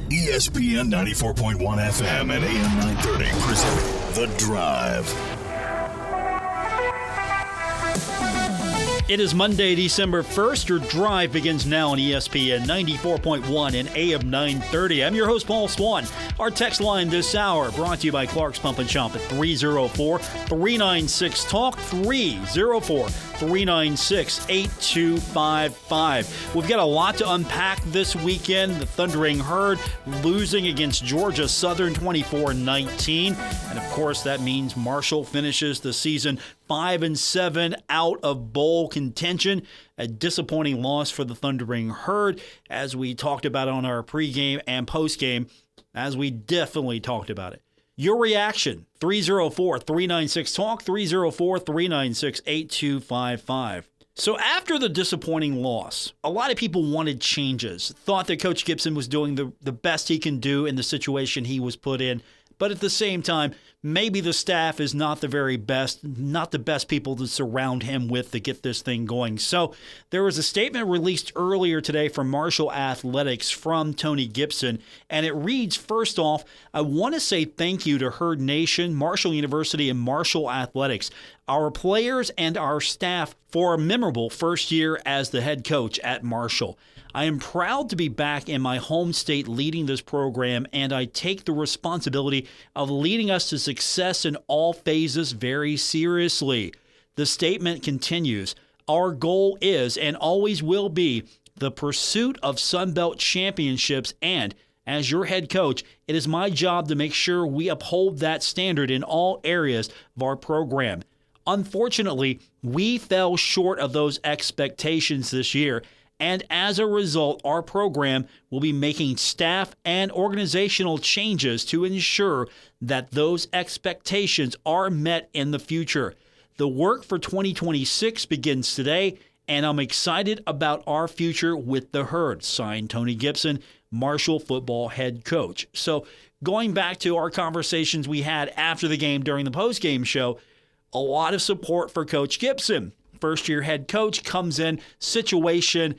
ESPN 94.1 FM and AM 930 present The Drive. It is Monday, December 1st. Your drive begins now on ESPN 94.1 and AM 930. I'm your host, Paul Swann. Our text line this hour brought to you by Clark's Pump and Shop at 304-396-TALK, 304-396-8255. We've got a lot to unpack this weekend. The Thundering Herd losing against Georgia Southern 24-19. And, of course, that means Marshall finishes the season 5-7 out of bowl contention. A disappointing loss for the Thundering Herd, as we talked about on our pregame and postgame, as we definitely talked about it. Your reaction, 304-396-TALK, 304-396-8255. So after the disappointing loss, a lot of people wanted changes, thought that Coach Gibson was doing the best he can do in the situation he was put in. But at the same time, maybe the staff is not the very best, not the best people to surround him with to get this thing going. So there was a statement released earlier today from Marshall Athletics from Tony Gibson, and it reads, first off, I want to say thank you to Herd Nation, Marshall University, and Marshall Athletics, our players and our staff for a memorable first year as the head coach at Marshall. I am proud to be back in my home state leading this program, and I take the responsibility of leading us to success in all phases very seriously. The statement continues, our goal is and always will be the pursuit of Sun Belt championships, and as your head coach, it is my job to make sure we uphold that standard in all areas of our program. Unfortunately, we fell short of those expectations this year, and as a result, our program will be making staff and organizational changes to ensure that those expectations are met in the future. The work for 2026 begins today, and I'm excited about our future with the Herd. Signed, Tony Gibson, Marshall football head coach. So going back to our conversations we had after the game during the postgame show, a lot of support for Coach Gibson. First-year head coach comes in, situation.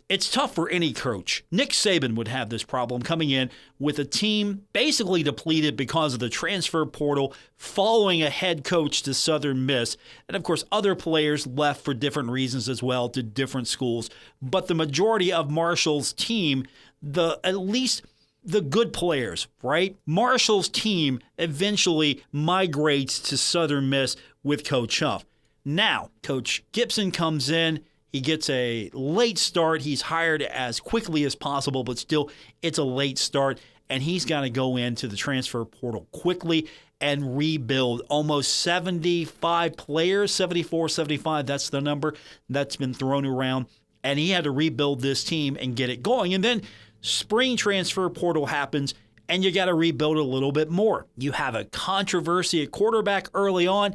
It's tough for any coach. Nick Saban would have this problem coming in with a team basically depleted because of the transfer portal, following a head coach to Southern Miss. And, of course, other players left for different reasons as well to different schools. But the majority of Marshall's team, at least the good players, right? Marshall's team eventually migrates to Southern Miss with Coach Huff. Now, Coach Gibson comes in. He gets a late start. He's hired as quickly as possible, but still, it's a late start. And he's got to go into the transfer portal quickly and rebuild. Almost 75 players, 74, 75, that's the number that's been thrown around. And he had to rebuild this team and get it going. And then spring transfer portal happens, and you got to rebuild a little bit more. You have a controversy at quarterback early on.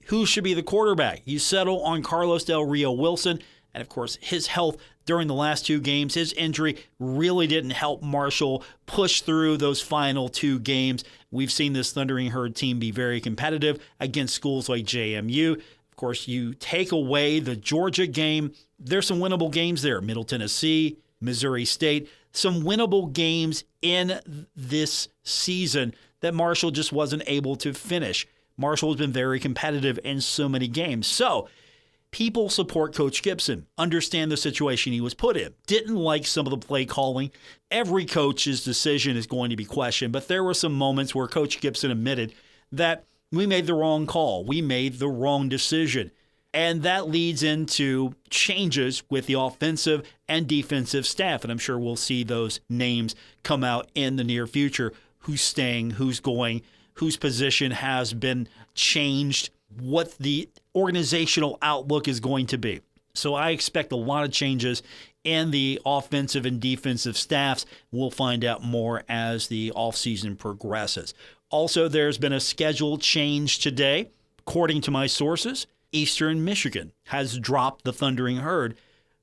Who should be the quarterback? You settle on Carlos Del Rio Wilson. And, of course, his health during the last two games, his injury really didn't help Marshall push through those final two games. We've seen this Thundering Herd team be very competitive against schools like JMU. Of course, you take away the Georgia game. There's some winnable games there. Middle Tennessee, Missouri State, some winnable games in this season that Marshall just wasn't able to finish. Marshall has been very competitive in so many games. So people support Coach Gibson, understand the situation he was put in, didn't like some of the play calling. Every coach's decision is going to be questioned, but there were some moments where Coach Gibson admitted that we made the wrong call. We made the wrong decision. And that leads into changes with the offensive and defensive staff. And I'm sure we'll see those names come out in the near future. Who's staying, who's going, whose position has been changed, what the organizational outlook is going to be. So I expect a lot of changes in the offensive and defensive staffs. We'll find out more as the offseason progresses. Also, there's been a schedule change today. According to my sources, Eastern Michigan has dropped the Thundering Herd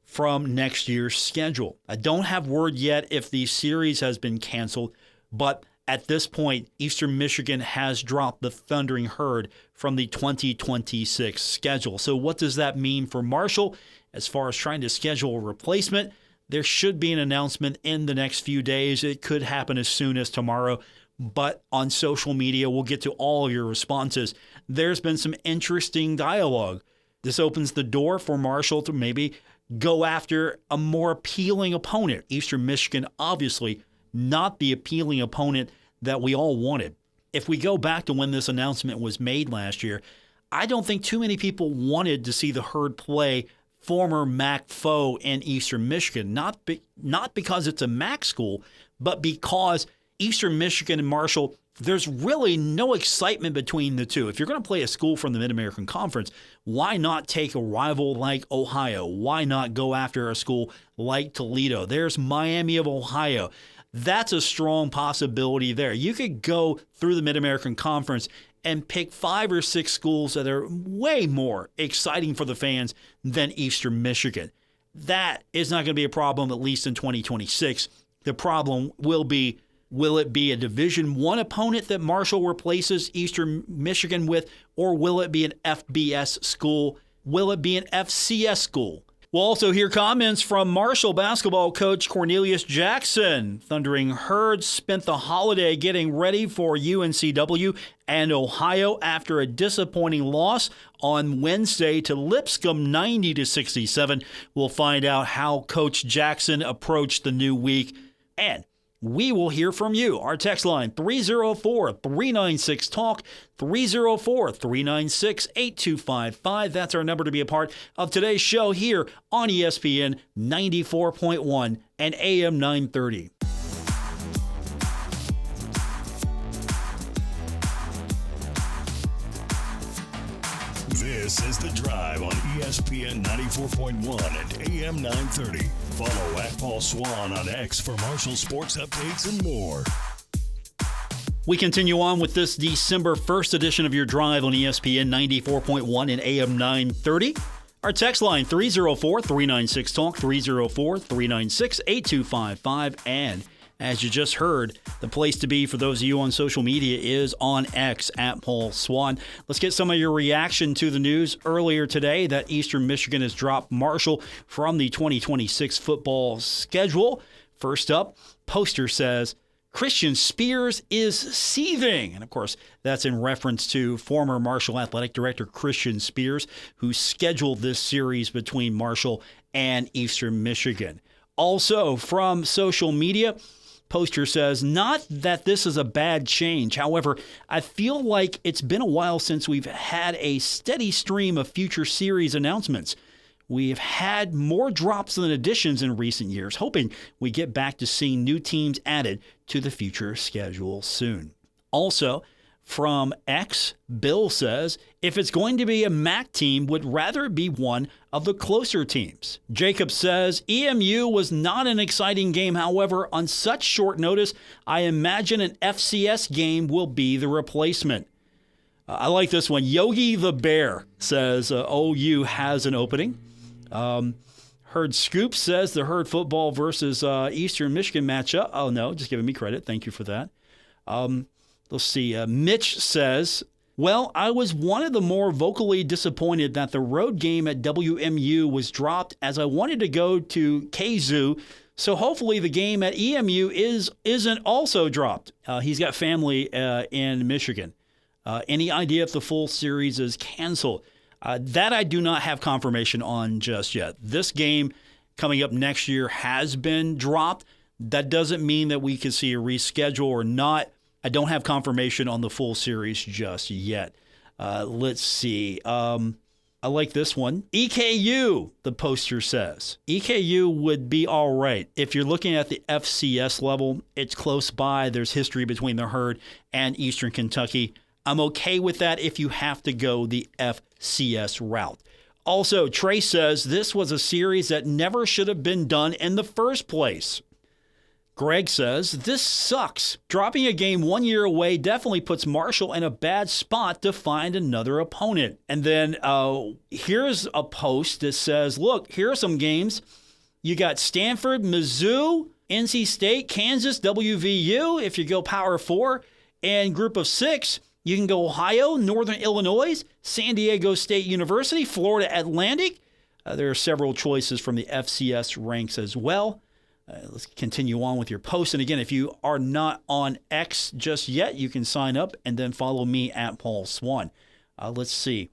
from next year's schedule. I don't have word yet if the series has been canceled, but at this point, Eastern Michigan has dropped the Thundering Herd from the 2026 schedule. So what does that mean for Marshall as far as trying to schedule a replacement? There should be an announcement in the next few days. It could happen as soon as tomorrow. But on social media, we'll get to all of your responses. There's been some interesting dialogue. This opens the door for Marshall to maybe go after a more appealing opponent. Eastern Michigan, obviously, not the appealing opponent that we all wanted. If we go back to when this announcement was made last year, I don't think too many people wanted to see the Herd play former MAC foe in Eastern Michigan, not because it's a MAC school, but because Eastern Michigan and Marshall, there's really no excitement between the two. If you're going to play a school from the Mid-American Conference, why not take a rival like Ohio? Why not go after a school like Toledo? There's Miami of Ohio. That's a strong possibility there. You could go through the Mid-American Conference and pick 5 or 6 schools that are way more exciting for the fans than Eastern Michigan. That is not going to be a problem, at least in 2026. The problem will it be a Division I opponent that Marshall replaces Eastern Michigan with, or will it be an FBS school? Will it be an FCS school? We'll also hear comments from Marshall basketball coach Cornelius Jackson. Thundering Herd spent the holiday getting ready for UNCW and Ohio after a disappointing loss on Wednesday to Lipscomb 90-67. We'll find out how Coach Jackson approached the new week, and we will hear from you. Our text line, 304-396-TALK, 304-396-8255. That's our number to be a part of today's show here on ESPN 94.1 and AM 930. This is The Drive on ESPN 94.1 and AM 930. Follow at Paul Swann on X for Marshall sports updates and more. We continue on with this December 1st edition of Your Drive on ESPN 94.1 and AM 930. Our text line, 304-396-TALK, 304-396-8255. And as you just heard, the place to be for those of you on social media is on X at Paul Swann. Let's get some of your reaction to the news earlier today that Eastern Michigan has dropped Marshall from the 2026 football schedule. First up, Poster says, Christian Spears is seething. And of course, that's in reference to former Marshall Athletic Director Christian Spears, who scheduled this series between Marshall and Eastern Michigan. Also from social media, Poster says, not that this is a bad change. However, I feel like it's been a while since we've had a steady stream of future series announcements. We've had more drops than additions in recent years, hoping we get back to seeing new teams added to the future schedule soon. Also, from X, Bill says, if it's going to be a MAC team, would rather it be one of the closer teams. Jacob says, EMU was not an exciting game. However, on such short notice, I imagine an FCS game will be the replacement. I like this one. Yogi the Bear says, OU has an opening. Herd Scoop says the Herd football versus Eastern Michigan matchup. Oh, no, just giving me credit. Thank you for that. Let's see. Mitch says, well, I was one of the more vocally disappointed that the road game at WMU was dropped, as I wanted to go to KZoo. So hopefully the game at EMU isn't also dropped. He's got family in Michigan. Any idea if the full series is canceled? That I do not have confirmation on just yet. This game coming up next year has been dropped. That doesn't mean that we can see a reschedule or not. I don't have confirmation on the full series just yet. Let's see. I like this one. EKU, the Poster says. EKU would be all right. If you're looking at the FCS level, it's close by. There's history between the Herd and Eastern Kentucky. I'm okay with that if you have to go the FCS route. Also, Trey says this was a series that never should have been done in the first place. Greg says, this sucks. Dropping a game 1 year away definitely puts Marshall in a bad spot to find another opponent. And then here's a post that says, look, here are some games. You got Stanford, Mizzou, NC State, Kansas, WVU. If you go Power 4 and Group of 6, you can go Ohio, Northern Illinois, San Diego State University, Florida Atlantic, There are several choices from the FCS ranks as well. Let's continue on with your post. And again, if you are not on X just yet, you can sign up and then follow me at Paul Swann. Let's see.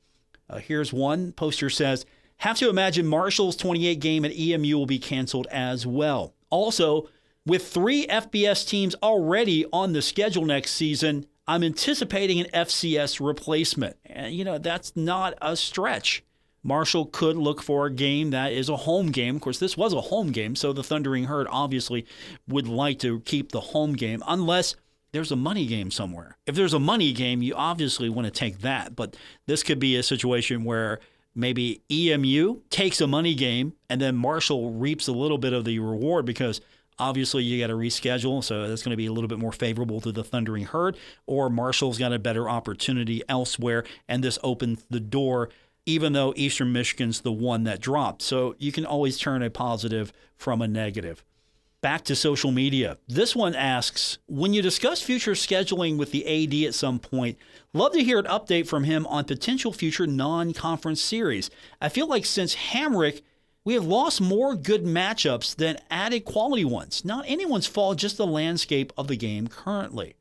Here's one. Poster says, have to imagine Marshall's 28 game at EMU will be canceled as well. Also, with 3 FBS teams already on the schedule next season, I'm anticipating an FCS replacement. And, that's not a stretch. Marshall could look for a game that is a home game. Of course, this was a home game, so the Thundering Herd obviously would like to keep the home game unless there's a money game somewhere. If there's a money game, you obviously want to take that. But this could be a situation where maybe EMU takes a money game and then Marshall reaps a little bit of the reward because obviously you got to reschedule, so that's going to be a little bit more favorable to the Thundering Herd, or Marshall's got a better opportunity elsewhere, and this opens the door even though Eastern Michigan's the one that dropped. So you can always turn a positive from a negative. Back to social media. This one asks, when you discuss future scheduling with the AD at some point, love to hear an update from him on potential future non-conference series. I feel like since Hamrick, we have lost more good matchups than added quality ones. Not anyone's fault, just the landscape of the game currently.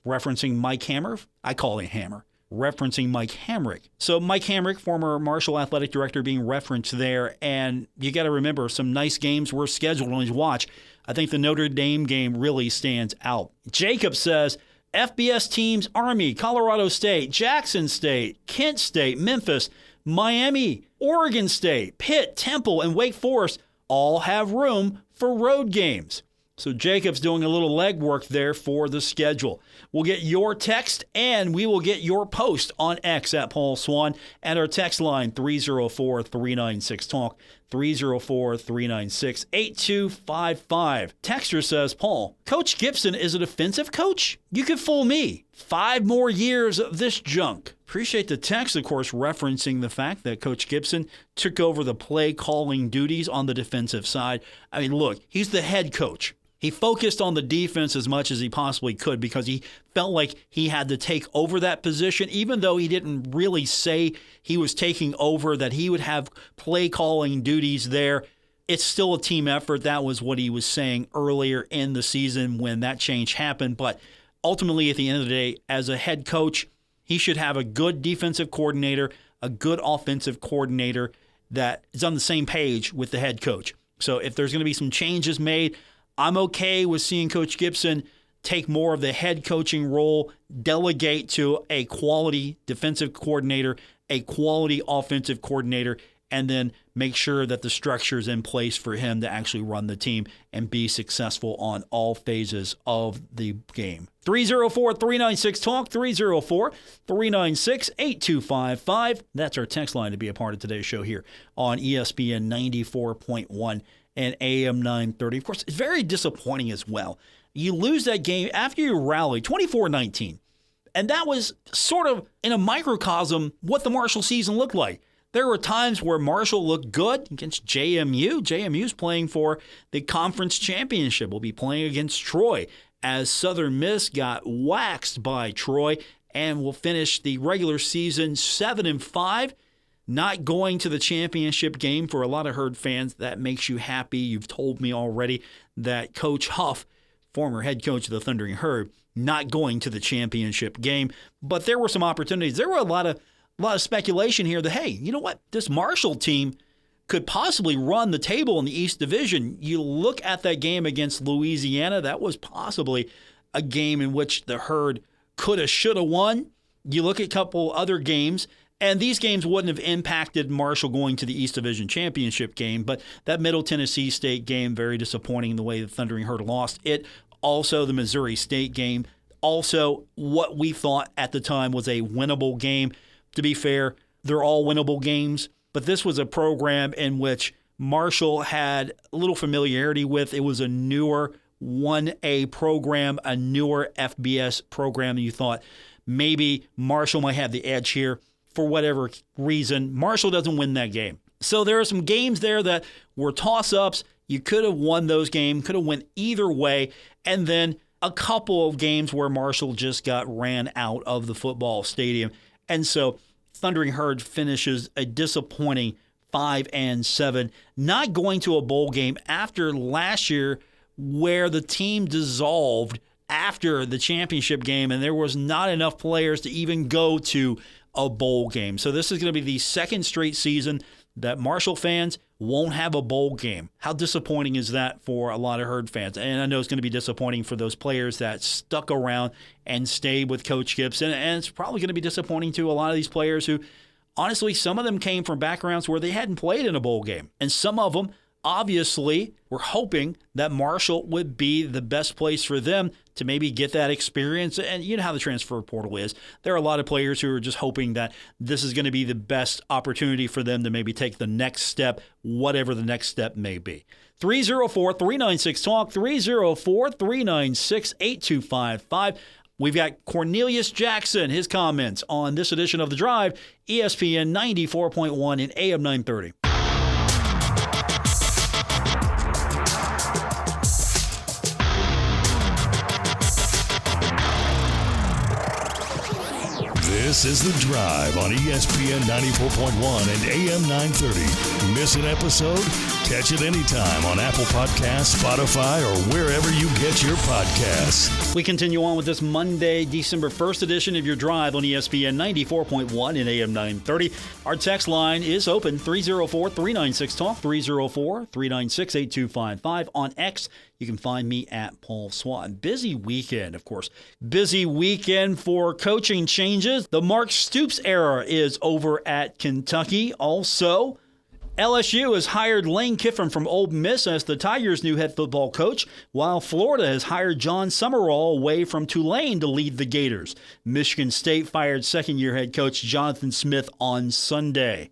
Referencing Mike Hammer, I call him Hammer. Referencing Mike Hamrick. So Mike Hamrick, former Marshall athletic director, being referenced there. And you got to remember, some nice games were scheduled on his watch. I think the Notre Dame game really stands out. Jacob says, FBS teams, Army, Colorado State, Jackson State, Kent State, Memphis, Miami, Oregon State, Pitt, Temple, and Wake Forest all have room for road games. So Jacob's doing a little legwork there for the schedule. We'll get your text and we will get your post on X at Paul Swann and our text line 304-396-TALK, 304-396-8255. Texter says, Paul, Coach Gibson is a defensive coach? You could fool me. 5 more years of this junk. Appreciate the text, of course, referencing the fact that Coach Gibson took over the play calling duties on the defensive side. I mean, look, he's the head coach. He focused on the defense as much as he possibly could because he felt like he had to take over that position, even though he didn't really say he was taking over, that he would have play calling duties there. It's still a team effort. That was what he was saying earlier in the season when that change happened. But ultimately, at the end of the day, as a head coach, he should have a good defensive coordinator, a good offensive coordinator that is on the same page with the head coach. So if there's going to be some changes made, I'm okay with seeing Coach Gibson take more of the head coaching role, delegate to a quality defensive coordinator, a quality offensive coordinator, and then make sure that the structure is in place for him to actually run the team and be successful on all phases of the game. 304-396-TALK, 304-396-8255. That's our text line to be a part of today's show here on ESPN 94.1 and AM 930. Of course, it's very disappointing as well. You lose that game after you rally 24-19. And that was sort of in a microcosm what the Marshall season looked like. There were times where Marshall looked good against JMU. JMU's playing for the conference championship. We'll be playing against Troy as Southern Miss got waxed by Troy and will finish the regular season 7-5. Not going to the championship game. For a lot of Herd fans, that makes you happy. You've told me already that Coach Huff, former head coach of the Thundering Herd, not going to the championship game. But there were some opportunities. There were a lot of speculation here that, hey, you know what? This Marshall team could possibly run the table in the East Division. You look at that game against Louisiana, that was possibly a game in which the Herd coulda, shoulda won. You look at a couple other games, and these games wouldn't have impacted Marshall going to the East Division Championship game, but that Middle Tennessee State game, very disappointing the way the Thundering Herd lost it. Also, the Missouri State game, also what we thought at the time was a winnable game. To be fair, they're all winnable games, but this was a program in which Marshall had a little familiarity with. It was a newer 1A program, a newer FBS program, and you thought maybe Marshall might have the edge here. For whatever reason, Marshall doesn't win that game. So there are some games there that were toss-ups. You could have won those games, could have went either way. And then a couple of games where Marshall just got ran out of the football stadium. And so Thundering Herd finishes a disappointing 5-7, not going to a bowl game after last year where the team dissolved after the championship game and there was not enough players to even go to a bowl game. So this is going to be the second straight season that Marshall fans won't have a bowl game. How disappointing is that for a lot of Herd fans? And I know it's going to be disappointing for those players that stuck around and stayed with Coach Gibson. And it's probably going to be disappointing to a lot of these players who, honestly, some of them came from backgrounds where they hadn't played in a bowl game. And some of them, obviously, were hoping that Marshall would be the best place for them to maybe get that experience. And you know how the transfer portal is. There are a lot of players who are just hoping that this is going to be the best opportunity for them to maybe take the next step, whatever the next step may be. 304-396-TALK, 304-396-8255. We've got Cornelius Jackson, his comments on this edition of The Drive, ESPN 94.1 and AM 930. This is The Drive on ESPN 94.1 and AM 930. Miss an episode? Catch it anytime on Apple Podcasts, Spotify, or wherever you get your podcasts. We continue on with this Monday, December 1st edition of Your Drive on ESPN 94.1 and AM 930. Our text line is open, 304-396-TALK, 304-396-8255. On X, you can find me at Paul Swann. Busy weekend, of course. Busy weekend for coaching changes. The Mark Stoops era is over at Kentucky. Also, LSU has hired Lane Kiffin from Ole Miss as the Tigers' new head football coach, while Florida has hired John Summerall away from Tulane to lead the Gators. Michigan State fired second-year head coach Jonathan Smith on Sunday.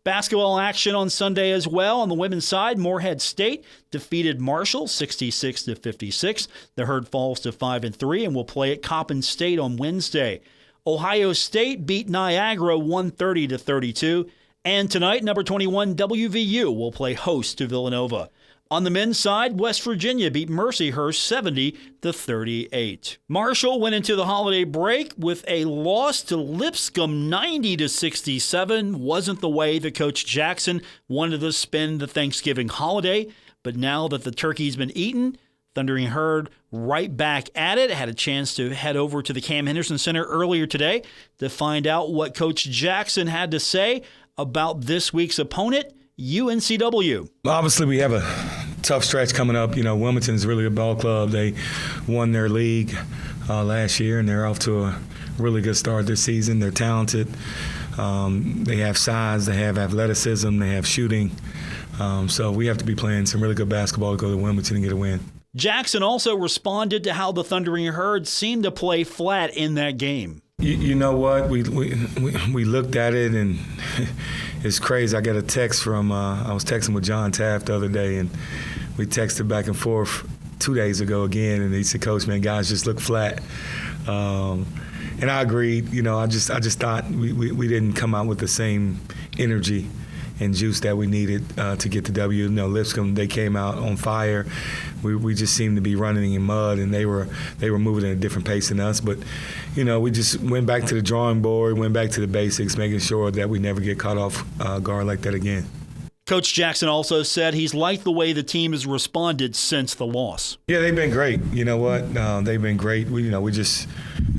Basketball action on Sunday as well. On the women's side, Morehead State defeated Marshall 66-56. The Herd falls to 5-3 and will play at Coppin State on Wednesday. Ohio State beat Niagara 130-32. And tonight, number 21 WVU will play host to Villanova. On the men's side, West Virginia beat Mercyhurst 70-38. Marshall went into the holiday break with a loss to Lipscomb 90-67. Wasn't the way that Coach Jackson wanted to spend the Thanksgiving holiday. But now that the turkey's been eaten, Thundering Herd right back at it. Had a chance to head over to the Cam Henderson Center earlier today to find out what Coach Jackson had to say about this week's opponent, UNCW. Obviously, we have a tough stretch coming up. You know, Wilmington's really a ball club. They won their league last year, and they're off to a really good start this season. They're talented. They have size. They have athleticism. They have shooting. So we have to be playing some really good basketball to go to Wilmington and get a win. Jackson also responded to how the Thundering Herd seemed to play flat in that game. You know what? We looked at it, and it's crazy. I got a text from I was texting with John Taft the other day, and we texted back and forth 2 days ago again, and he said, "Coach, man, guys just look flat." And I agreed. You know, I just thought we didn't come out with the same energy and juice that we needed to get the W. You know, Lipscomb, they came out on fire. We just seemed to be running in mud, and they were moving at a different pace than us. But, you know, we just went back to the drawing board, went back to the basics, making sure that we never get caught off guard like that again. Coach Jackson also said he's liked the way the team has responded since the loss. Yeah, they've been great. You know what? They've been great. We're just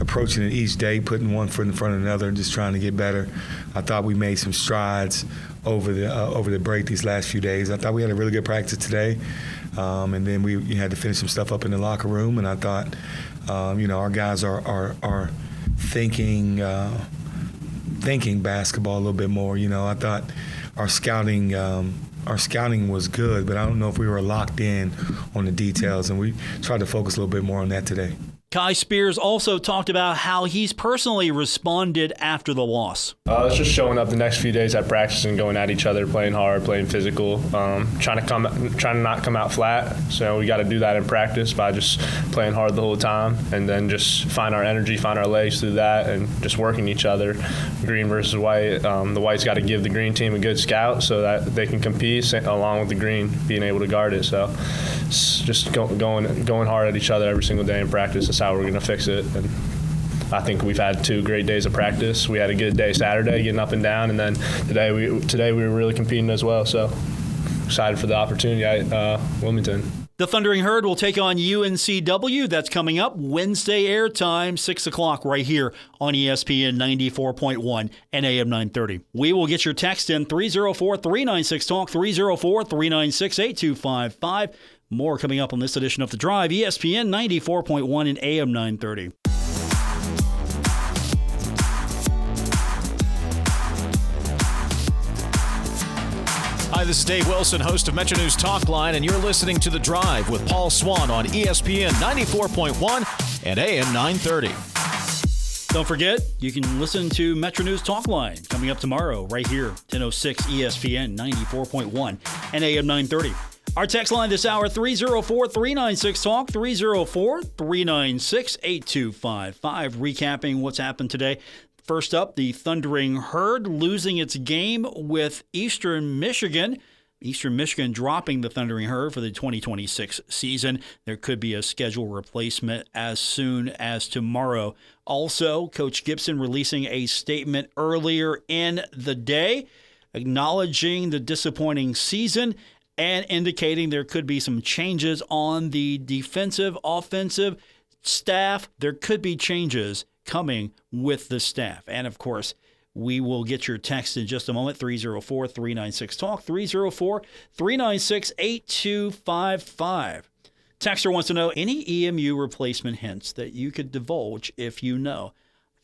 approaching it each day, putting one foot in front of another, and just trying to get better. I thought we made some strides over the break these last few days. I thought we had a really good practice today, and then we had to finish some stuff up in the locker room. And I thought, you know, our guys are thinking basketball a little bit more. You know, I thought our scouting was good, but I don't know if we were locked in on the details, and we tried to focus a little bit more on that today. Kai Spears also talked about how he's personally responded after the loss. It's just showing up the next few days at practice and going at each other, playing hard, playing physical, trying to not come out flat. So we got to do that in practice by just playing hard the whole time, and then just find our energy, find our legs through that, and just working each other. Green versus white. The white's got to give the green team a good scout so that they can compete along with the green being able to guard it. So it's just going hard at each other every single day in practice. That's how we're going to fix it. And I think we've had 2 great days of practice. We had a good day Saturday getting up and down, and then today we were really competing as well. So excited for the opportunity at Wilmington. The Thundering Herd will take on UNCW. That's coming up Wednesday airtime, 6 o'clock right here on ESPN 94.1 and AM 930. We will get your text in 304-396-TALK, 304-396-8255. More coming up on this edition of The Drive, ESPN 94.1 and AM 930. Hi, this is Dave Wilson, host of Metro News Talk Line, and you're listening to The Drive with Paul Swann on ESPN 94.1 and AM 930. Don't forget, you can listen to Metro News Talk Line coming up tomorrow right here, 10:06 ESPN 94.1 and AM 930. Our text line this hour, 304-396-TALK, 304-396-8255. Recapping what's happened today. First up, the Thundering Herd losing its game with Eastern Michigan. Eastern Michigan dropping the Thundering Herd for the 2026 season. There could be a schedule replacement as soon as tomorrow. Also, Coach Gibson releasing a statement earlier in the day acknowledging the disappointing season and indicating there could be some changes on the defensive, offensive staff. There could be changes coming with the staff. And, of course, we will get your text in just a moment, 304-396-TALK, 304-396-8255. Texter wants to know any EMU replacement hints that you could divulge if you know.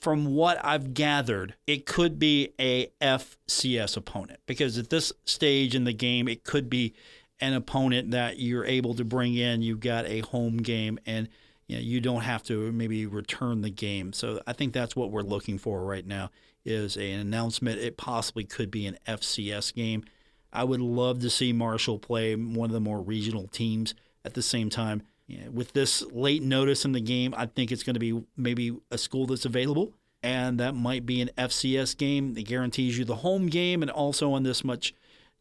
From what I've gathered, it could be a FCS opponent because at this stage in the game, it could be an opponent that you're able to bring in. You've got a home game and you don't have to maybe return the game. So I think that's what we're looking for right now is an announcement. It possibly could be an FCS game. I would love to see Marshall play one of the more regional teams at the same time. With this late notice in the game, I think it's going to be maybe a school that's available, and that might be an FCS game. It guarantees you the home game, and also on this much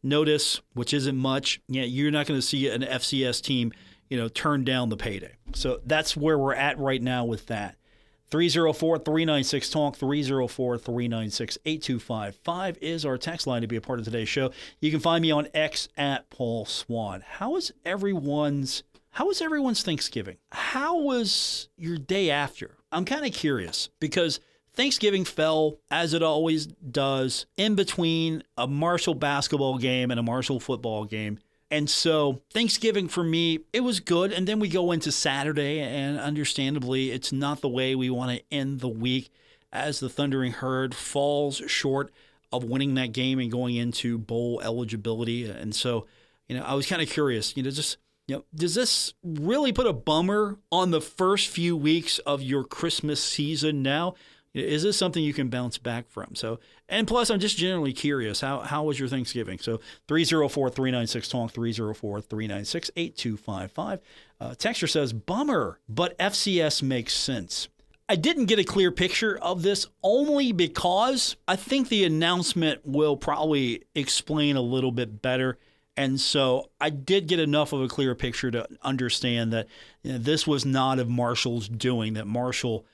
notice, which isn't much, you're not going to see an FCS team turn down the payday. So that's where we're at right now with that. 304-396-TALK, 304-396-8255 is our text line to be a part of today's show. You can find me on X at Paul Swann. How was everyone's Thanksgiving? How was your day after? I'm kind of curious because Thanksgiving fell, as it always does, in between a Marshall basketball game and a Marshall football game. And so Thanksgiving for me, it was good. And then we go into Saturday, and understandably, it's not the way we want to end the week as the Thundering Herd falls short of winning that game and going into bowl eligibility. And so, I was kind of curious, does this really put a bummer on the first few weeks of your Christmas season now? Is this something you can bounce back from? So, and plus, I'm just generally curious, how was your Thanksgiving? So, 304-396-TALK, 304-396-8255. Texter says, bummer, but FCS makes sense. I didn't get a clear picture of this only because I think the announcement will probably explain a little bit better. And so I did get enough of a clear picture to understand that this was not of Marshall's doing, that Marshall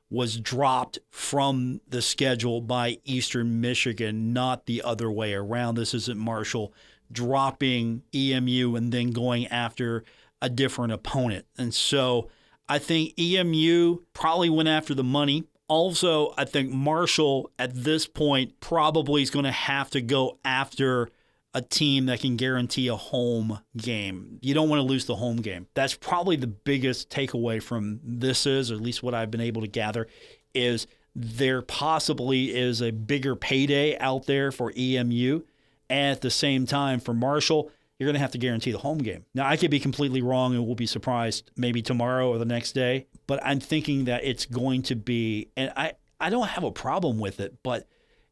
was dropped from the schedule by Eastern Michigan, not the other way around. This isn't Marshall dropping EMU and then going after a different opponent. And so I think EMU probably went after the money. Also, I think Marshall at this point probably is going to have to go after a team that can guarantee a home game. You don't want to lose the home game. That's probably the biggest takeaway from this is, or at least what I've been able to gather, is there possibly is a bigger payday out there for EMU. And at the same time, for Marshall, you're going to have to guarantee the home game. Now, I could be completely wrong and we'll be surprised maybe tomorrow or the next day, but I'm thinking that it's going to be, and I don't have a problem with it, but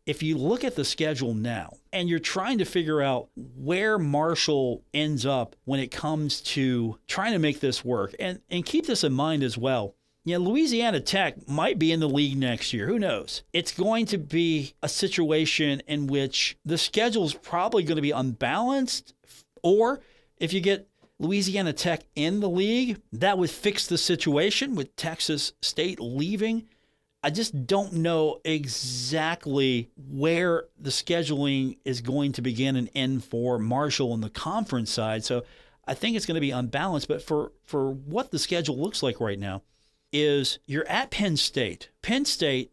if you look at the schedule now and you're trying to figure out where Marshall ends up when it comes to trying to make this work, and keep this in mind as well, Louisiana Tech might be in the league next year. Who knows? It's going to be a situation in which the schedule is probably going to be unbalanced, or if you get Louisiana Tech in the league, that would fix the situation with Texas State leaving. I just don't know exactly where the scheduling is going to begin and end for Marshall on the conference side. So I think it's going to be unbalanced. But for what the schedule looks like right now is you're at Penn State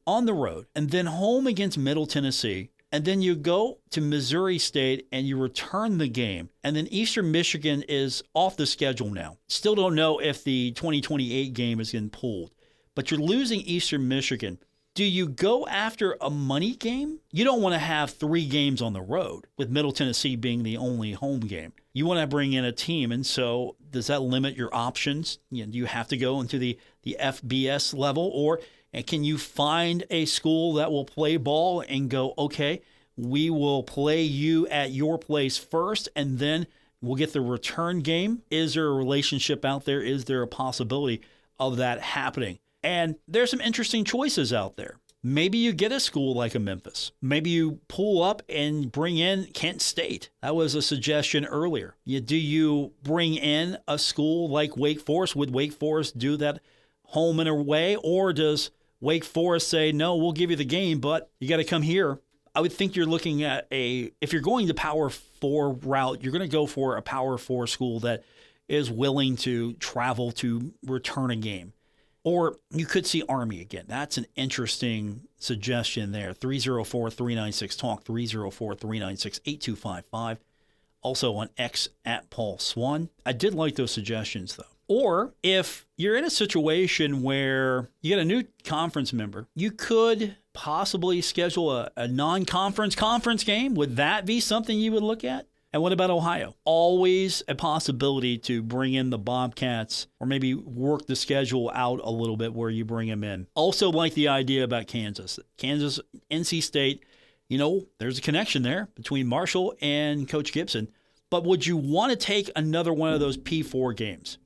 on the road, and then home against Middle Tennessee. And then you go to Missouri State and you return the game. And then Eastern Michigan is off the schedule now. Still don't know if the 2028 game is getting pulled. But you're losing Eastern Michigan. Do you go after a money game? You don't want to have 3 games on the road, with Middle Tennessee being the only home game. You want to bring in a team, and so does that limit your options? Do you have to go into the FBS level, or can you find a school that will play ball and go, okay, we will play you at your place first, and then we'll get the return game? Is there a relationship out there? Is there a possibility of that happening? And there's some interesting choices out there. Maybe you get a school like a Memphis. Maybe you pull up and bring in Kent State. That was a suggestion earlier. Do you bring in a school like Wake Forest? Would Wake Forest do that home and away? Or does Wake Forest say, no, we'll give you the game, but you got to come here? I would think you're looking at if you're going the Power 4 route, you're going to go for a Power 4 school that is willing to travel to return a game. Or you could see Army again. That's an interesting suggestion there. 304-396-TALK, 304-396-8255. Also on X at Paul Swann. I did like those suggestions, though. Or if you're in a situation where you get a new conference member, you could possibly schedule a non-conference conference game. Would that be something you would look at? And what about Ohio? Always a possibility to bring in the Bobcats, or maybe work the schedule out a little bit where you bring them in. Also like the idea about Kansas, NC State, there's a connection there between Marshall and Coach Gibson. But would you want to take another one of those P4 games?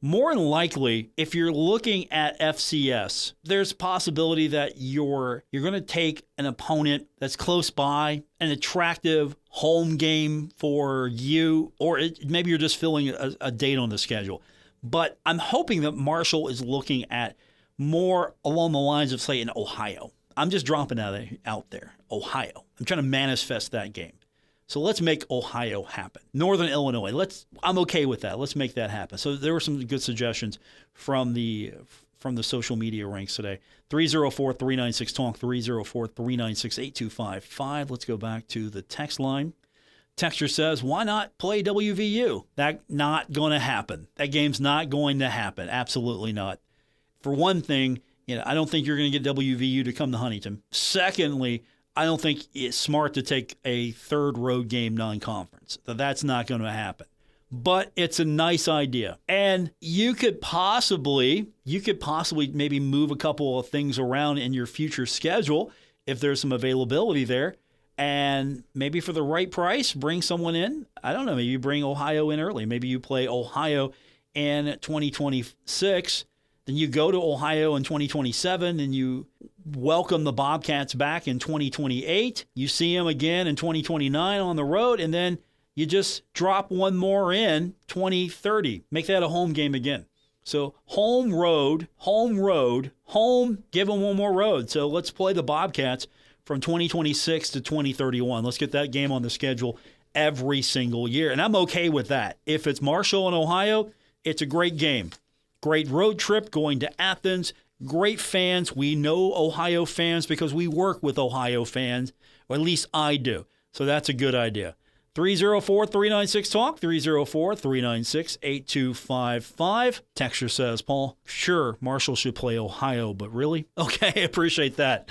More than likely, if you're looking at FCS, there's a possibility that you're going to take an opponent that's close by, an attractive home game for you, or maybe you're just filling a date on the schedule. But I'm hoping that Marshall is looking at more along the lines of, say, in Ohio. I'm just dropping that out there. Ohio. I'm trying to manifest that game. So let's make Ohio happen. Northern Illinois. I'm okay with that. Let's make that happen. So there were some good suggestions from the social media ranks today. 304-396-TALK, 304-396-8255. Let's go back to the text line. Texter says, why not play WVU? That's not going to happen. That game's not going to happen. Absolutely not. For one thing, I don't think you're going to get WVU to come to Huntington. Secondly, I don't think it's smart to take a third road game non-conference. That's not going to happen. But it's a nice idea. And you could possibly maybe move a couple of things around in your future schedule if there's some availability there. And maybe for the right price, bring someone in. I don't know, maybe you bring Ohio in early. Maybe you play Ohio in 2026. Then you go to Ohio in 2027 and you welcome the Bobcats back in 2028. You see them again in 2029 on the road, and then you just drop one more in 2030. Make that a home game again. So home, road, give them one more road. So let's play the Bobcats from 2026 to 2031. Let's get that game on the schedule every single year. And I'm okay with that. If it's Marshall and Ohio, it's a great game. Great road trip going to Athens. Great fans. We know Ohio fans because we work with Ohio fans, or at least I do. So that's a good idea. 304-396-TALK, 304-396-8255. Texture says, Paul, sure, Marshall should play Ohio, but really? Okay, I appreciate that.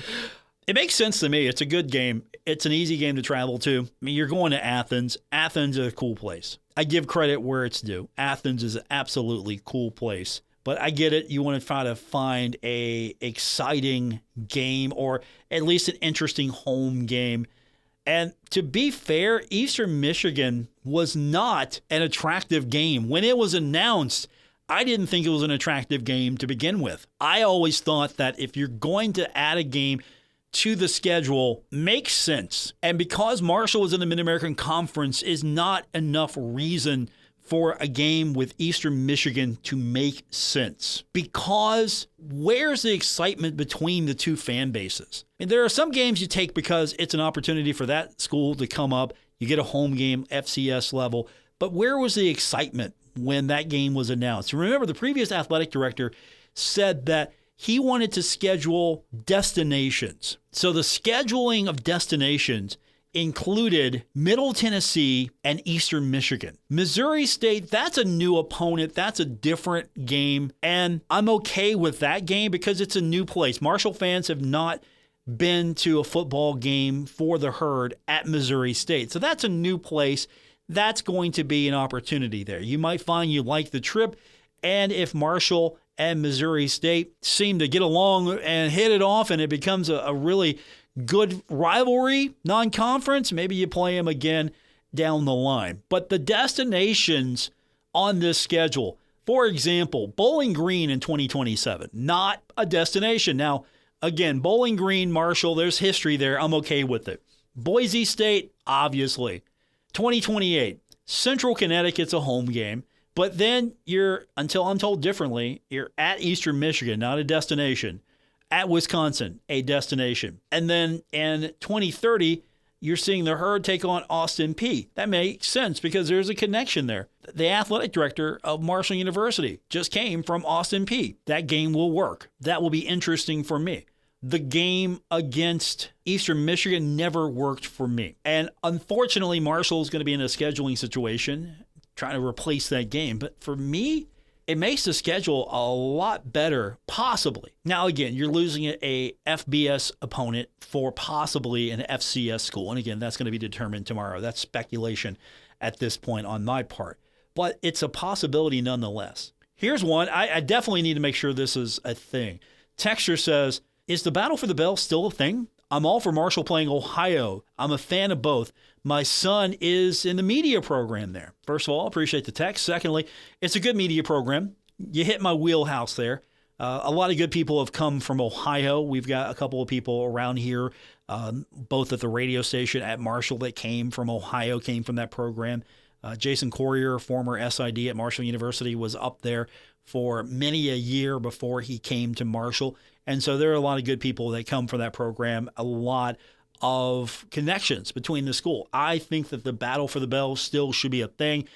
It makes sense to me. It's a good game. It's an easy game to travel to. I mean, you're going to Athens. Athens is a cool place. I give credit where it's due. Athens is an absolutely cool place. But I get it. You want to try to find a exciting game, or at least an interesting home game. And to be fair, Eastern Michigan was not an attractive game. When it was announced, I didn't think it was an attractive game to begin with. I always thought that if you're going to add a game to the schedule, makes sense. And because Marshall was in the Mid-American Conference is not enough reason for a game with Eastern Michigan to make sense. Because where's the excitement between the two fan bases? And there are some games you take because it's an opportunity for that school to come up. You get a home game, FCS level. But where was the excitement when that game was announced? Remember, the previous athletic director said that he wanted to schedule destinations. So the scheduling of destinations included Middle Tennessee and Eastern Michigan. Missouri State, that's a new opponent. That's a different game. And I'm okay with that game because it's a new place. Marshall fans have not been to a football game for the Herd at Missouri State. So that's a new place. That's going to be an opportunity there. You might find you like the trip. And if Marshall and Missouri State seem to get along and hit it off and it becomes a really good rivalry, non-conference, maybe you play them again down the line. But the destinations on this schedule, for example, Bowling Green in 2027, not a destination. Now, again, Bowling Green, Marshall, there's history there. I'm okay with it. Boise State, obviously. 2028, Central Connecticut's a home game. But then you're, until I'm told differently, you're at Eastern Michigan, not a destination. At Wisconsin, a destination. And then in 2030, you're seeing the Herd take on Austin Peay. That makes sense because there's a connection there. The athletic director of Marshall University just came from Austin Peay. That game will work. That will be interesting for me. The game against Eastern Michigan never worked for me. And unfortunately, Marshall's going to be in a scheduling situation trying to replace that game. But for me, it makes the schedule a lot better, possibly. Now, again, you're losing a FBS opponent for possibly an FCS school. And again, that's going to be determined tomorrow. That's speculation at this point on my part. But it's a possibility nonetheless. Here's one. I definitely need to make sure this is a thing. Texture says, is the battle for the bell still a thing? I'm all for Marshall playing Ohio. I'm a fan of both. My son is in the media program there. First of all, appreciate the text. Secondly, it's a good media program. You hit my wheelhouse there. A lot of good people have come from Ohio. We've got a couple of people around here, both at the radio station at Marshall that came from Ohio, came from that program. Jason Corrier, former SID at Marshall University, was up there for many a year before he came to Marshall. And so there are a lot of good people that come from that program, a lot of connections between the school. I think that the battle for the bell still should be a thing.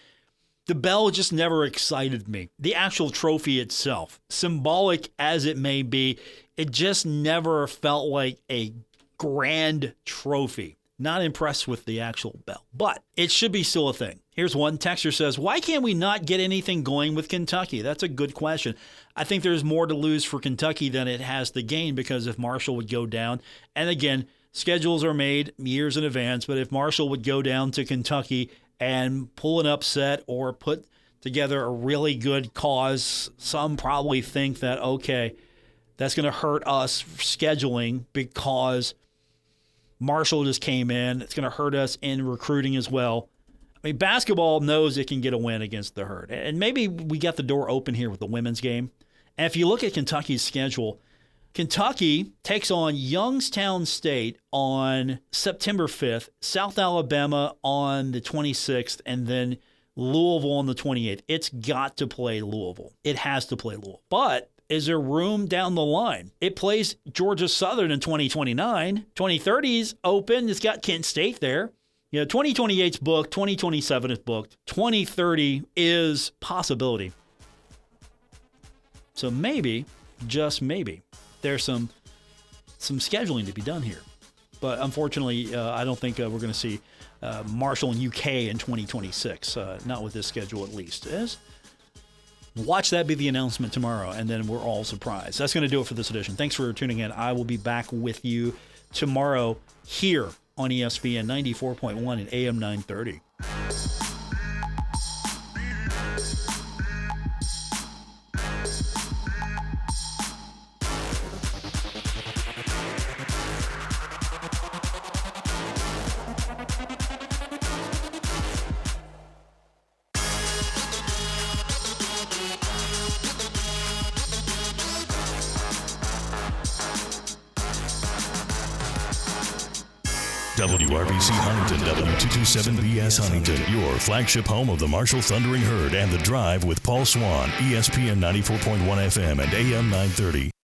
The bell just never excited me. The actual trophy itself, symbolic as it may be, it just never felt like a grand trophy. Not impressed with the actual bell, but it should be still a thing. Here's one. Texter says, why can't we not get anything going with Kentucky? That's a good question. I think there's more to lose for Kentucky than it has to gain, because if Marshall would go down, and again, schedules are made years in advance, but if Marshall would go down to Kentucky and pull an upset or put together a really good cause, some probably think that, okay, that's going to hurt us scheduling because Marshall just came in. It's going to hurt us in recruiting as well. I mean, basketball knows it can get a win against the Herd. And maybe we got the door open here with the women's game. And if you look at Kentucky's schedule, Kentucky takes on Youngstown State on September 5th, South Alabama on the 26th, and then Louisville on the 28th. It's got to play Louisville. It has to play Louisville. But is there room down the line? It plays Georgia Southern in 2029. 2030's open. It's got Kent State there. 2028's booked. 2027 is booked. 2030 is possibility. So maybe, just maybe, there's some scheduling to be done here. But unfortunately, I don't think we're going to see Marshall and UK in 2026. Not with this schedule, at least. Watch that be the announcement tomorrow, and then we're all surprised. That's going to do it for this edition. Thanks for tuning in. I will be back with you tomorrow here on ESPN 94.1 and AM 930. WRBC Huntington, W227BS Huntington, your flagship home of the Marshall Thundering Herd and The Drive with Paul Swann, ESPN 94.1 FM and AM 930.